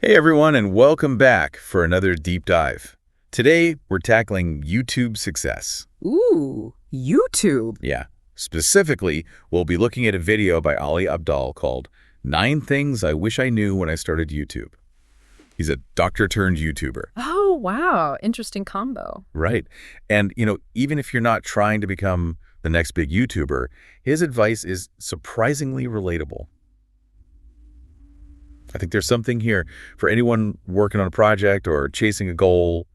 Hey everyone, and welcome back for another deep dive. Today, we're tackling YouTube success. Ooh, YouTube. Yeah, specifically, we'll be looking at a video by Ali Abdaal called 9 Things I Wish I Knew When I Started YouTube. He's a doctor turned YouTuber. Oh, wow. Interesting combo. Right. And, even if you're not trying to become the next big YouTuber, his advice is surprisingly relatable. I think there's something here for anyone working on a project or chasing a goal,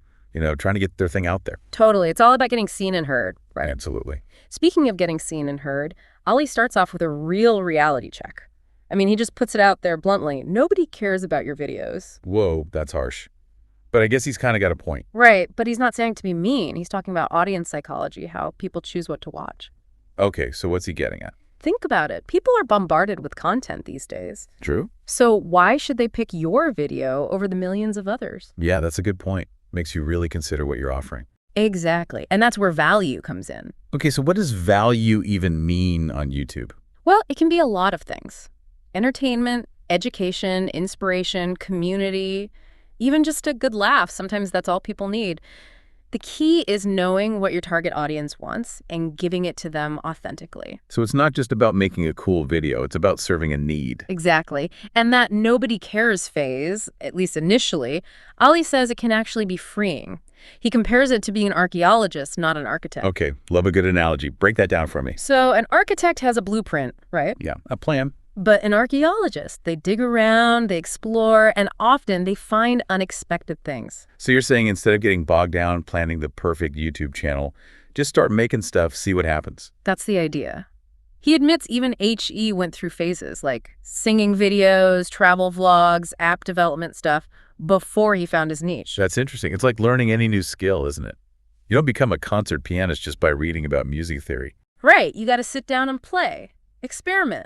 trying to get their thing out there. Totally. It's all about getting seen and heard, right? Absolutely. Speaking of getting seen and heard, Ali starts off with a real reality check. I mean, he just puts it out there bluntly. Nobody cares about your videos. Whoa, that's harsh. But I guess he's kind of got a point. Right, but he's not saying to be mean. He's talking about audience psychology, how people choose what to watch. Okay, so what's he getting at? Think about it. People are bombarded with content these days. True. So why should they pick your video over the millions of others? Yeah, that's a good point. Makes you really consider what you're offering. Exactly. And that's where value comes in. Okay, so what does value even mean on YouTube? Well, it can be a lot of things. Entertainment, education, inspiration, community, even just a good laugh. Sometimes that's all people need. The key is knowing what your target audience wants and giving it to them authentically. So it's not just about making a cool video, it's about serving a need. Exactly. And that nobody cares phase, at least initially, Ali says it can actually be freeing. He compares it to being an archaeologist, not an architect. Okay, love a good analogy. Break that down for me. So an architect has a blueprint, right? Yeah, a plan. But an archaeologist, they dig around, they explore, and often they find unexpected things. So you're saying instead of getting bogged down planning the perfect YouTube channel, just start making stuff, see what happens. That's the idea. He admits even HE went through phases like singing videos, travel vlogs, app development stuff before he found his niche. That's interesting. It's like learning any new skill, isn't it? You don't become a concert pianist just by reading about music theory. Right. You got to sit down and play, experiment.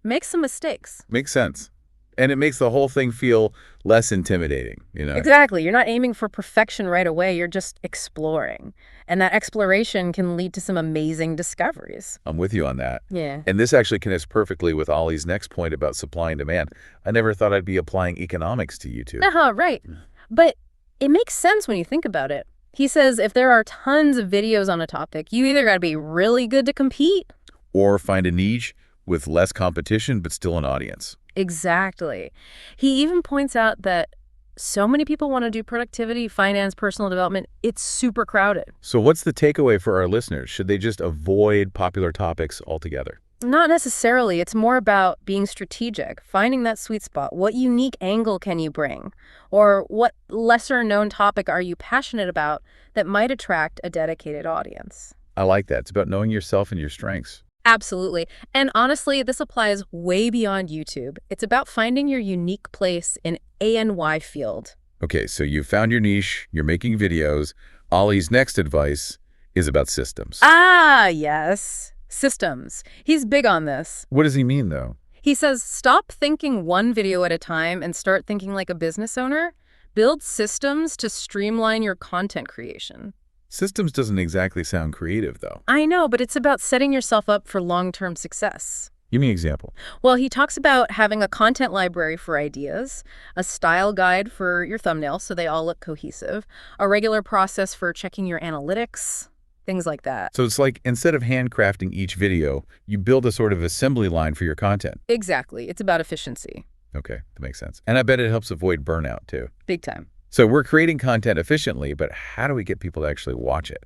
Make some mistakes. Makes sense. And it makes the whole thing feel less intimidating, Exactly. You're not aiming for perfection right away. You're just exploring. And that exploration can lead to some amazing discoveries. I'm with you on that. Yeah. And this actually connects perfectly with Ollie's next point about supply and demand. I never thought I'd be applying economics to YouTube. Right. But it makes sense when you think about it. He says if there are tons of videos on a topic, you either got to be really good to compete. Or find a niche with less competition, but still an audience. Exactly. He even points out that so many people want to do productivity, finance, personal development. It's super crowded. So what's the takeaway for our listeners? Should they just avoid popular topics altogether? Not necessarily. It's more about being strategic, finding that sweet spot. What unique angle can you bring? Or what lesser known topic are you passionate about that might attract a dedicated audience? I like that. It's about knowing yourself and your strengths. Absolutely. And honestly, this applies way beyond YouTube. It's about finding your unique place in A&Y field. Okay, so you found your niche, you're making videos. Ollie's next advice is about systems. Ah, yes. Systems. He's big on this. What does he mean, though? He says, stop thinking one video at a time and start thinking like a business owner. Build systems to streamline your content creation. Systems doesn't exactly sound creative, though. I know, but it's about setting yourself up for long-term success. Give me an example. Well, he talks about having a content library for ideas, a style guide for your thumbnails so they all look cohesive, a regular process for checking your analytics, things like that. So it's like instead of handcrafting each video, you build a sort of assembly line for your content. Exactly. It's about efficiency. Okay, that makes sense. And I bet it helps avoid burnout, too. Big time. So we're creating content efficiently, but how do we get people to actually watch it?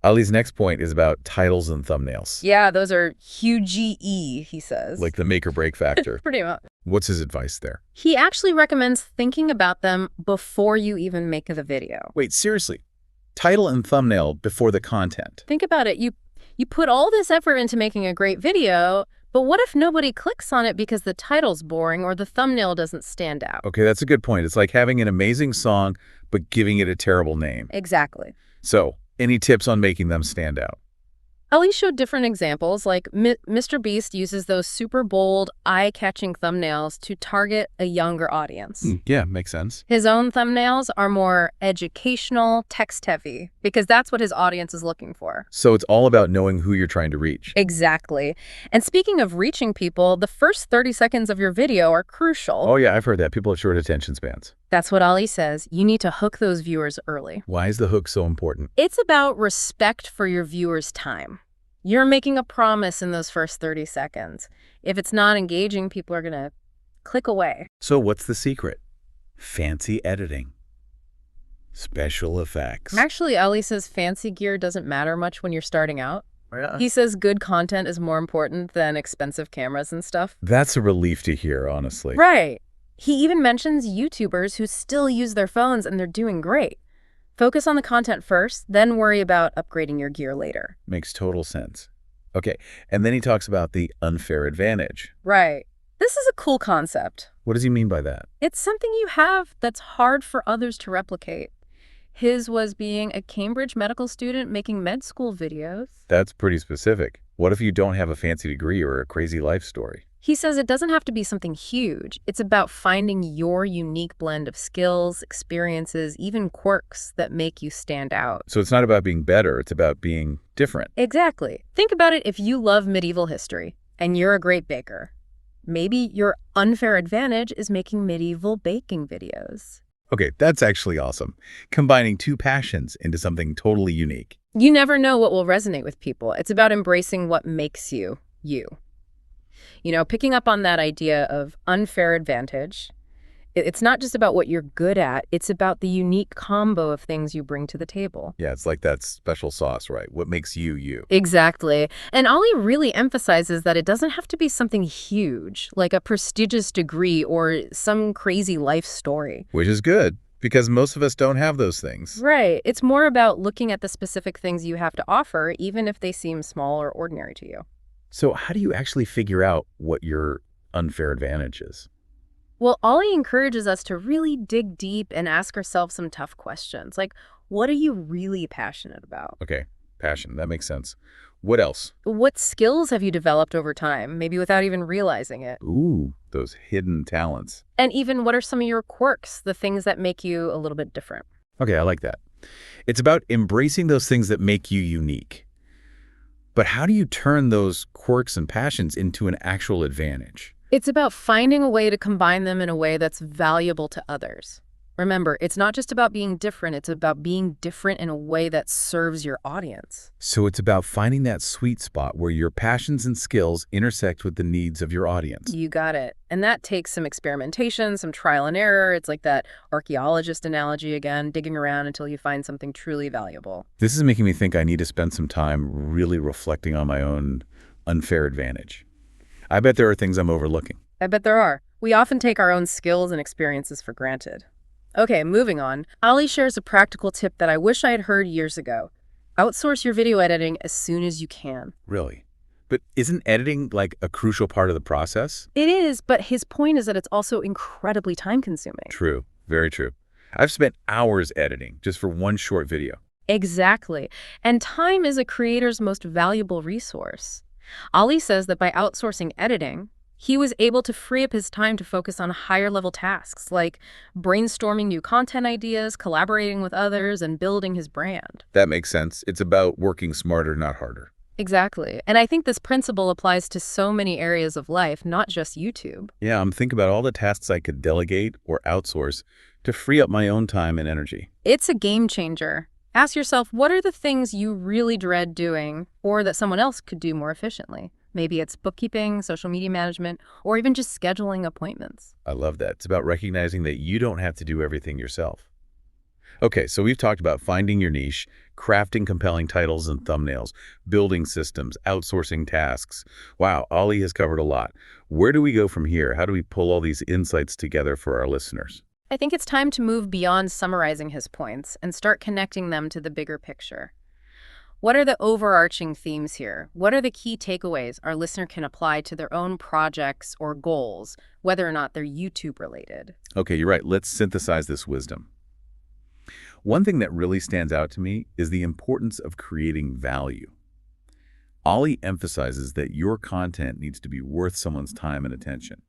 Ali's next point is about titles and thumbnails. Yeah, those are huge, he says. Like the make or break factor. Pretty much. What's his advice there? He actually recommends thinking about them before you even make the video. Wait, seriously? Title and thumbnail before the content? Think about it. You put all this effort into making a great video, but what if nobody clicks on it because the title's boring or the thumbnail doesn't stand out? Okay, that's a good point. It's like having an amazing song, but giving it a terrible name. Exactly. So, any tips on making them stand out? Ali showed different examples, like Mr. Beast uses those super bold, eye-catching thumbnails to target a younger audience. Yeah, makes sense. His own thumbnails are more educational, text-heavy, because that's what his audience is looking for. So it's all about knowing who you're trying to reach. Exactly. And speaking of reaching people, the first 30 seconds of your video are crucial. Oh yeah, I've heard that. People have short attention spans. That's what Ali says. You need to hook those viewers early. Why is the hook so important? It's about respect for your viewers' time. You're making a promise in those first 30 seconds. If it's not engaging, people are going to click away. So what's the secret? Fancy editing. Special effects. Actually, Ali says fancy gear doesn't matter much when you're starting out. Yeah. He says good content is more important than expensive cameras and stuff. That's a relief to hear, honestly. Right. He even mentions YouTubers who still use their phones and they're doing great. Focus on the content first, then worry about upgrading your gear later. Makes total sense. Okay, and then he talks about the unfair advantage. Right. This is a cool concept. What does he mean by that? It's something you have that's hard for others to replicate. His was being a Cambridge medical student making med school videos. That's pretty specific. What if you don't have a fancy degree or a crazy life story? He says it doesn't have to be something huge. It's about finding your unique blend of skills, experiences, even quirks that make you stand out. So it's not about being better, it's about being different. Exactly. Think about it if you love medieval history and you're a great baker. Maybe your unfair advantage is making medieval baking videos. Okay, that's actually awesome. Combining two passions into something totally unique. You never know what will resonate with people. It's about embracing what makes you, you. You know, picking up on that idea of unfair advantage, it's not just about what you're good at, it's about the unique combo of things you bring to the table. Yeah, it's like that special sauce, right? What makes you, you. Exactly. And Ali really emphasizes that it doesn't have to be something huge, like a prestigious degree or some crazy life story. Which is good, because most of us don't have those things. Right. It's more about looking at the specific things you have to offer, even if they seem small or ordinary to you. So how do you actually figure out what your unfair advantage is? Well, Ali encourages us to really dig deep and ask ourselves some tough questions, like, what are you really passionate about? Okay, passion, that makes sense. What else? What skills have you developed over time, maybe without even realizing it? Ooh, those hidden talents. And even what are some of your quirks, the things that make you a little bit different? Okay, I like that. It's about embracing those things that make you unique. But how do you turn those quirks and passions into an actual advantage? It's about finding a way to combine them in a way that's valuable to others. Remember, it's not just about being different, it's about being different in a way that serves your audience. So it's about finding that sweet spot where your passions and skills intersect with the needs of your audience. You got it. And that takes some experimentation, some trial and error. It's like that archaeologist analogy again, digging around until you find something truly valuable. This is making me think I need to spend some time really reflecting on my own unfair advantage. I bet there are things I'm overlooking. I bet there are. We often take our own skills and experiences for granted. Okay, moving on. Ali shares a practical tip that I wish I had heard years ago. Outsource your video editing as soon as you can. Really? But isn't editing like a crucial part of the process? It is, but his point is that it's also incredibly time-consuming. True. Very true. I've spent hours editing just for one short video. Exactly. And time is a creator's most valuable resource. Ali says that by outsourcing editing, he was able to free up his time to focus on higher-level tasks like brainstorming new content ideas, collaborating with others, and building his brand. That makes sense. It's about working smarter, not harder. Exactly. And I think this principle applies to so many areas of life, not just YouTube. Yeah, I'm thinking about all the tasks I could delegate or outsource to free up my own time and energy. It's a game changer. Ask yourself, what are the things you really dread doing or that someone else could do more efficiently? Maybe it's bookkeeping, social media management, or even just scheduling appointments. I love that. It's about recognizing that you don't have to do everything yourself. Okay, so we've talked about finding your niche, crafting compelling titles and thumbnails, building systems, outsourcing tasks. Wow, Ali has covered a lot. Where do we go from here? How do we pull all these insights together for our listeners? I think it's time to move beyond summarizing his points and start connecting them to the bigger picture. What are the overarching themes here? What are the key takeaways our listener can apply to their own projects or goals, whether or not they're YouTube related? Okay, you're right. Let's synthesize this wisdom. One thing that really stands out to me is the importance of creating value. Ali emphasizes that your content needs to be worth someone's time and attention.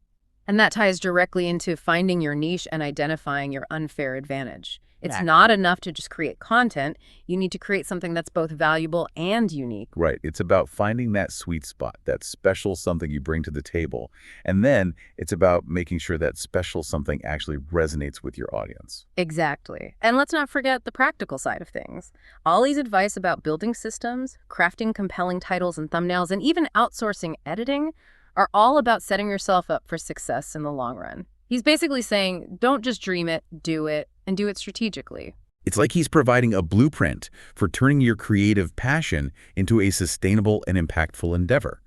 And that ties directly into finding your niche and identifying your unfair advantage. It's Yeah. not enough to just create content. You need to create something that's both valuable and unique. Right. It's about finding that sweet spot, that special something you bring to the table. And then it's about making sure that special something actually resonates with your audience. Exactly. And let's not forget the practical side of things. Ollie's advice about building systems, crafting compelling titles and thumbnails, and even outsourcing editing are all about setting yourself up for success in the long run. He's basically saying, don't just dream it, and do it strategically. It's like he's providing a blueprint for turning your creative passion into a sustainable and impactful endeavor.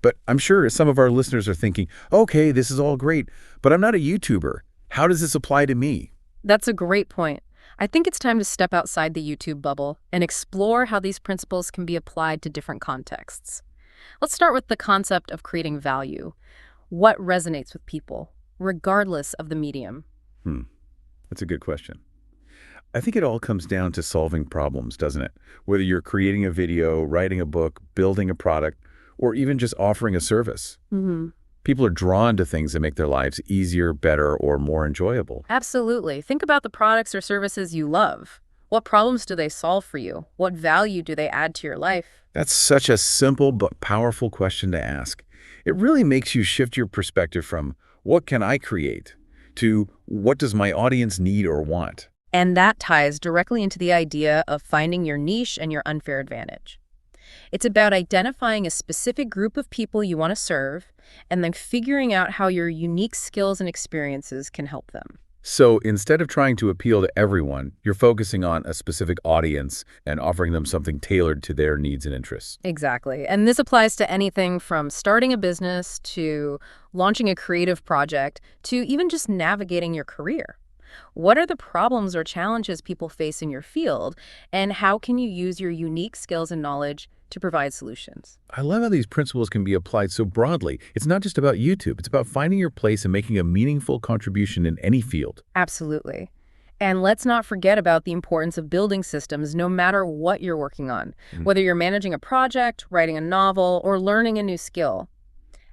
But I'm sure some of our listeners are thinking, okay, this is all great, but I'm not a YouTuber. How does this apply to me? That's a great point. I think it's time to step outside the YouTube bubble and explore how these principles can be applied to different contexts. Let's start with the concept of creating value. What resonates with people, regardless of the medium? That's a good question. I think it all comes down to solving problems, doesn't it? Whether you're creating a video, writing a book, building a product, or even just offering a service. People are drawn to things that make their lives easier, better, or more enjoyable. Absolutely. Think about the products or services you love. What problems do they solve for you? What value do they add to your life? That's such a simple but powerful question to ask. It really makes you shift your perspective from, what can I create, to what does my audience need or want? And that ties directly into the idea of finding your niche and your unfair advantage. It's about identifying a specific group of people you want to serve and then figuring out how your unique skills and experiences can help them. So instead of trying to appeal to everyone, you're focusing on a specific audience and offering them something tailored to their needs and interests. Exactly. And this applies to anything from starting a business to launching a creative project to even just navigating your career. What are the problems or challenges people face in your field, and how can you use your unique skills and knowledge to provide solutions? I love how these principles can be applied so broadly. It's not just about YouTube. It's about finding your place and making a meaningful contribution in any field. Absolutely. And let's not forget about the importance of building systems no matter what you're working on, whether you're managing a project, writing a novel, or learning a new skill.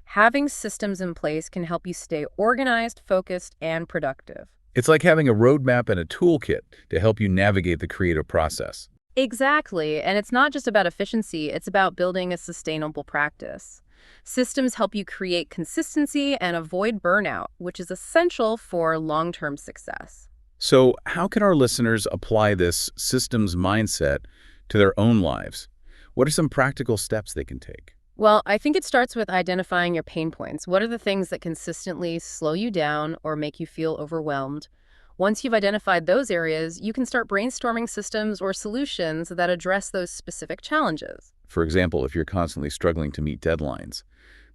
Having systems in place can help you stay organized, focused, and productive. It's like having a roadmap and a toolkit to help you navigate the creative process. Exactly. And it's not just about efficiency, it's about building a sustainable practice. Systems help you create consistency and avoid burnout, which is essential for long-term success. So how can our listeners apply this systems mindset to their own lives? What are some practical steps they can take? Well, I think it starts with identifying your pain points. What are the things that consistently slow you down or make you feel overwhelmed? Once you've identified those areas, you can start brainstorming systems or solutions that address those specific challenges. For example, if you're constantly struggling to meet deadlines,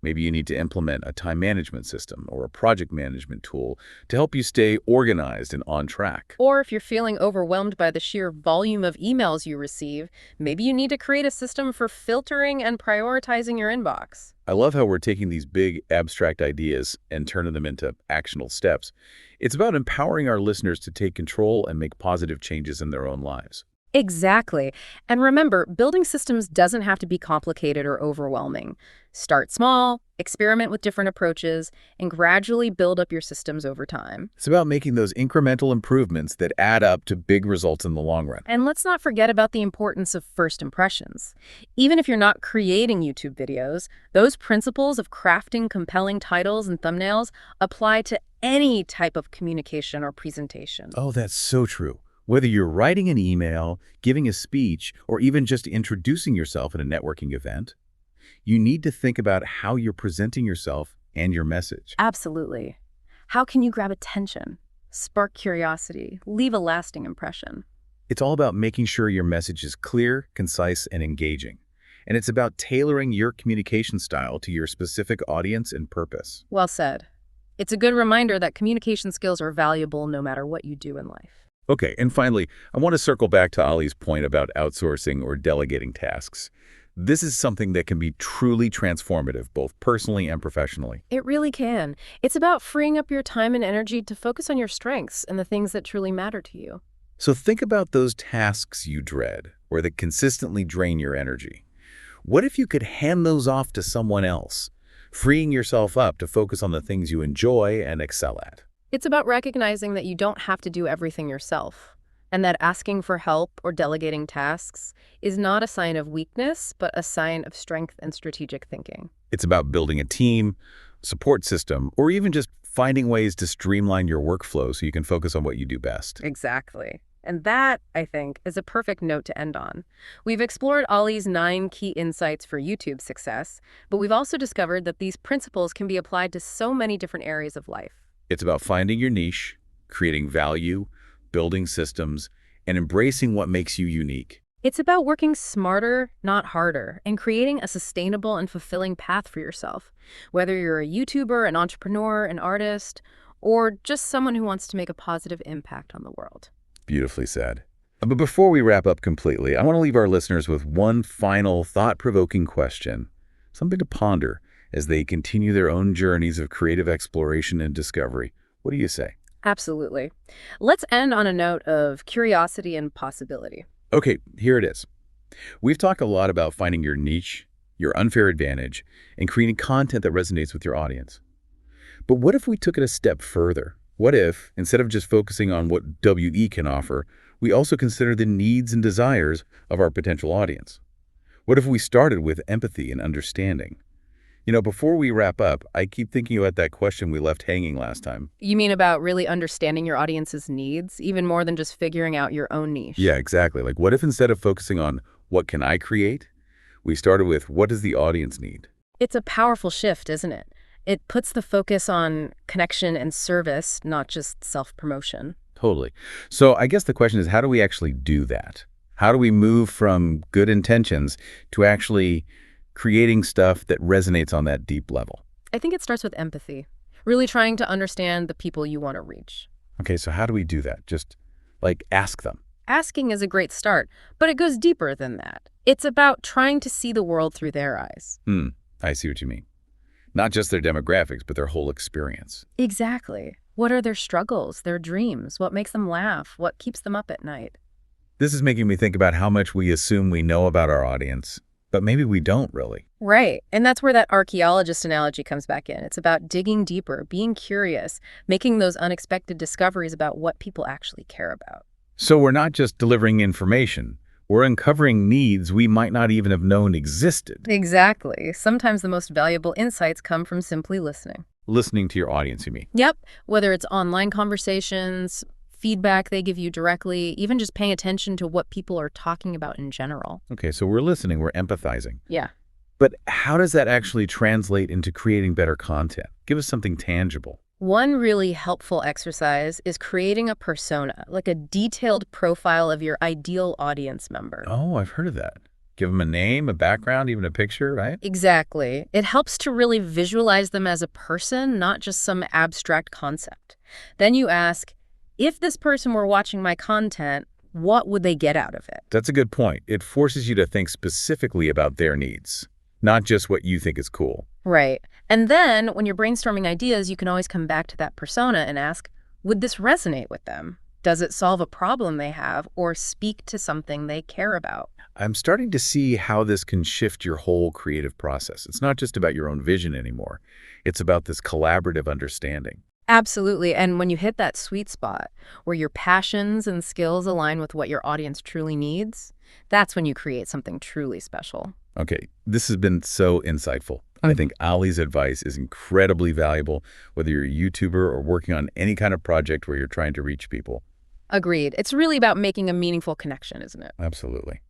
maybe you need to implement a time management system or a project management tool to help you stay organized and on track. Or if you're feeling overwhelmed by the sheer volume of emails you receive, maybe you need to create a system for filtering and prioritizing your inbox. I love how we're taking these big, abstract ideas and turning them into actionable steps. It's about empowering our listeners to take control and make positive changes in their own lives. Exactly. And remember, building systems doesn't have to be complicated or overwhelming. Start small, experiment with different approaches, and gradually build up your systems over time. It's about making those incremental improvements that add up to big results in the long run. And let's not forget about the importance of first impressions. Even if you're not creating YouTube videos, those principles of crafting compelling titles and thumbnails apply to any type of communication or presentation. Oh, that's so true. Whether you're writing an email, giving a speech, or even just introducing yourself at a networking event, you need to think about how you're presenting yourself and your message. Absolutely. How can you grab attention, spark curiosity, leave a lasting impression? It's all about making sure your message is clear, concise, and engaging. And it's about tailoring your communication style to your specific audience and purpose. Well said. It's a good reminder that communication skills are valuable no matter what you do in life. Okay, and finally, I want to circle back to Ali's point about outsourcing or delegating tasks. This is something that can be truly transformative, both personally and professionally. It really can. It's about freeing up your time and energy to focus on your strengths and the things that truly matter to you. So think about those tasks you dread or that consistently drain your energy. What if you could hand those off to someone else, freeing yourself up to focus on the things you enjoy and excel at? It's about recognizing that you don't have to do everything yourself, and that asking for help or delegating tasks is not a sign of weakness, but a sign of strength and strategic thinking. It's about building a team, support system, or even just finding ways to streamline your workflow so you can focus on what you do best. Exactly. And that, I think, is a perfect note to end on. We've explored Ali's 9 key insights for YouTube success, but we've also discovered that these principles can be applied to so many different areas of life. It's about finding your niche, creating value, building systems, and embracing what makes you unique. It's about working smarter, not harder, and creating a sustainable and fulfilling path for yourself, whether you're a YouTuber, an entrepreneur, an artist, or just someone who wants to make a positive impact on the world. Beautifully said. But before we wrap up completely, I want to leave our listeners with one final thought-provoking question, something to ponder as they continue their own journeys of creative exploration and discovery. What do you say? Absolutely. Let's end on a note of curiosity and possibility. Okay, here it is. We've talked a lot about finding your niche, your unfair advantage, and creating content that resonates with your audience. But what if we took it a step further? What if, instead of just focusing on what WE can offer, we also consider the needs and desires of our potential audience? What if we started with empathy and understanding? Before we wrap up, I keep thinking about that question we left hanging last time. You mean about really understanding your audience's needs, even more than just figuring out your own niche? Yeah, exactly. Like, what if instead of focusing on what can I create, we started with what does the audience need? It's a powerful shift, isn't it? It puts the focus on connection and service, not just self-promotion. Totally. So I guess the question is, how do we actually do that? How do we move from good intentions to actually creating stuff that resonates on that deep level? I think it starts with empathy, really trying to understand the people you want to reach. Okay, so how do we do that? Just ask them. Asking is a great start, but it goes deeper than that. It's about trying to see the world through their eyes. I see what you mean. Not just their demographics, but their whole experience. Exactly. What are their struggles, their dreams? What makes them laugh? What keeps them up at night? This is making me think about how much we assume we know about our audience, but maybe we don't really. Right. And that's where that archaeologist analogy comes back in. It's about digging deeper, being curious, making those unexpected discoveries about what people actually care about. So we're not just delivering information. We're uncovering needs we might not even have known existed. Exactly. Sometimes the most valuable insights come from simply listening. Listening to your audience, you mean? Yep. Whether it's online conversations, feedback they give you directly, even just paying attention to what people are talking about in general. Okay, so we're listening, we're empathizing. Yeah. But how does that actually translate into creating better content? Give us something tangible. One really helpful exercise is creating a persona, like a detailed profile of your ideal audience member. Oh, I've heard of that. Give them a name, a background, even a picture, right? Exactly. It helps to really visualize them as a person, not just some abstract concept. Then you ask, if this person were watching my content, what would they get out of it? That's a good point. It forces you to think specifically about their needs, not just what you think is cool. Right. And then when you're brainstorming ideas, you can always come back to that persona and ask, would this resonate with them? Does it solve a problem they have or speak to something they care about? I'm starting to see how this can shift your whole creative process. It's not just about your own vision anymore. It's about this collaborative understanding. Absolutely. And when you hit that sweet spot where your passions and skills align with what your audience truly needs, that's when you create something truly special. Okay, this has been so insightful. I think Ali's advice is incredibly valuable, whether you're a YouTuber or working on any kind of project where you're trying to reach people. Agreed. It's really about making a meaningful connection, isn't it? Absolutely.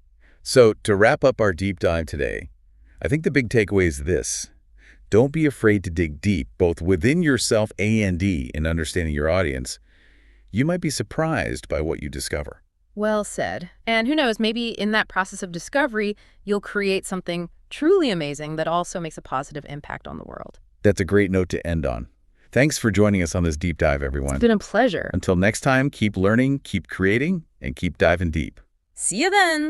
So to wrap up our deep dive today, I think the big takeaway is this. Don't be afraid to dig deep, both within yourself and in understanding your audience. You might be surprised by what you discover. Well said. And who knows, maybe in that process of discovery, you'll create something truly amazing that also makes a positive impact on the world. That's a great note to end on. Thanks for joining us on this deep dive, everyone. It's been a pleasure. Until next time, keep learning, keep creating, and keep diving deep. See you then.